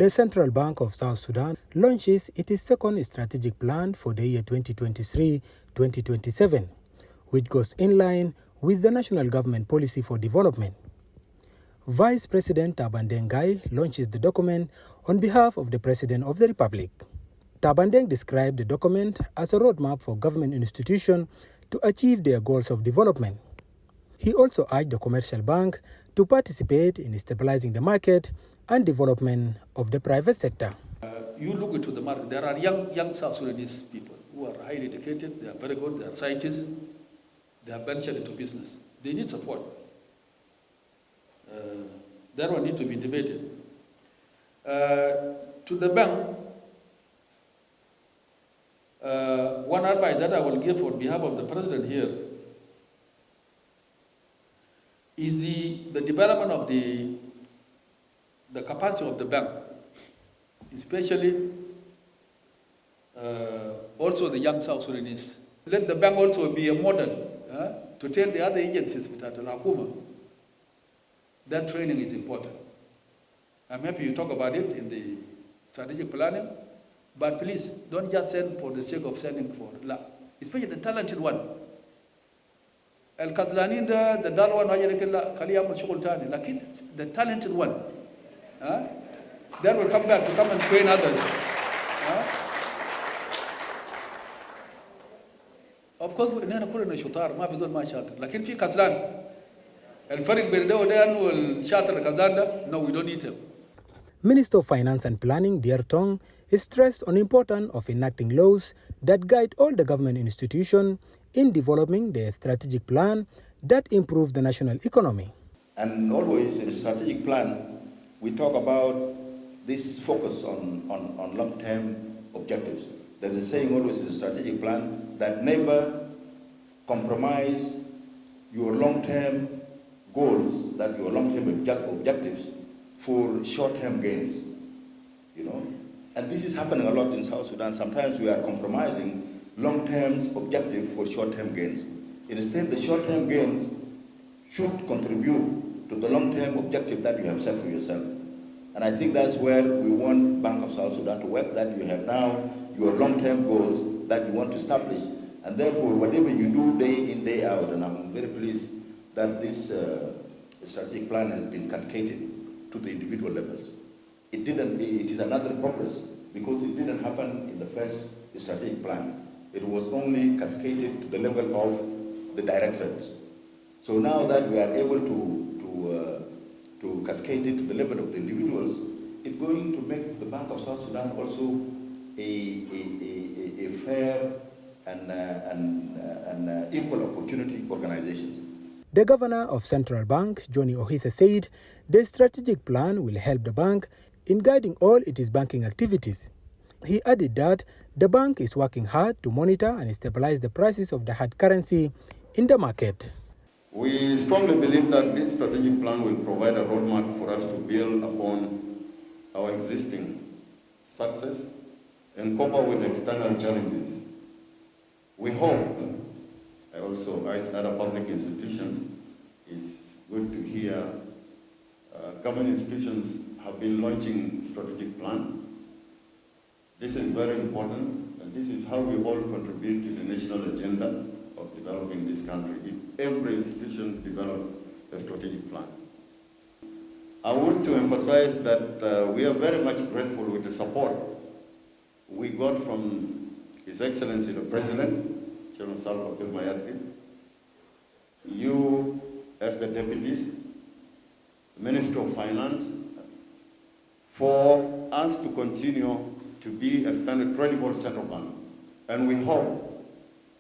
The Central Bank of South Sudan launches its second strategic plan for the year 2023-2027, which goes in line with the national government policy for development. Vice President Tabandeng Gai launches the document on behalf of the President of the Republic. Tabandeng described the document as a roadmap for government institutions to achieve their goals of development. He also urged the commercial bank to participate in stabilizing the market and development of the private sector. You look into the market, there are young South Sudanese people who are highly educated, they are very good, they are scientists, they have ventured into business. They need support. That one needs to be debated. To the bank, one advice that I will give on behalf of the President here is the development of the capacity of the bank, especially also the young South Sudanese. Let the bank also be a model to tell the other agencies with Al-Hakuma that training is important. I'm happy you talk about it in the strategic planning, but please don't just send for the sake of sending for, especially the talented one. Al-Kazlanin the dull one, the talented one. That will come back to come and train others. Of course, we don't call it a shutar, ma bizon ma shatar. Lakin fi Kazlan, al-farik bين ده وده والشاطر الكزلان ده, no, we don't need him. Minister of Finance and Planning, Dear Tong, stressed on the importance of enacting laws that guide all the government institutions in developing the strategic plan that improve the national economy. And always in the strategic plan, we talk about this focus on long-term objectives. There's a saying always in the strategic plan that never compromise your long-term goals, that your long-term objectives for short-term gains, you know. And this is happening a lot in South Sudan. Sometimes we are compromising long-term objective for short-term gains. Instead, the short-term gains should contribute to the long-term objective that you have set for yourself. And I think that's where we want Bank of South Sudan to work, that you have now your long-term goals that you want to establish. And therefore, whatever you do day in, day out, and I'm very pleased that this strategic plan has been cascaded to the individual levels. It is another progress because it didn't happen in the first strategic plan. It was only cascaded to the level of the directorates. So now that we are able to cascade it to the level of the individuals, it's going to make the Bank of South Sudan also a fair and equal opportunity organizations. The governor of Central Bank, Johnny Ohithe, said the strategic plan will help the bank in guiding all its banking activities. He added that the bank is working hard to monitor and stabilize the prices of the hard currency in the market. We strongly believe that this strategic plan will provide a roadmap for us to build upon our existing success and cope with external challenges. We hope, I also urge other public institutions, it's good to hear government institutions have been launching strategic plan. This is very important, and this is how we all contribute to the national agenda of developing this country. If every institution develop a strategic plan. I want to emphasize that we are very much grateful with the support we got from His Excellency the President, Chairman Salva Kiir Mayardit, you as the deputies, the Minister of Finance, for us to continue to be a credible central bank. And we hope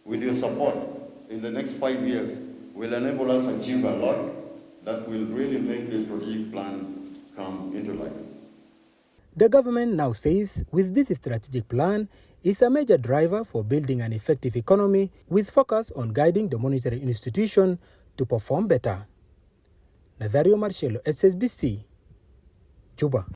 with your support in the next 5 years will enable us to achieve a lot that will really make the strategic plan come into life. The government now says with this strategic plan is a major driver for building an effective economy with focus on guiding the monetary institution to perform better. Nazario Marcelo, SSBC, Juba.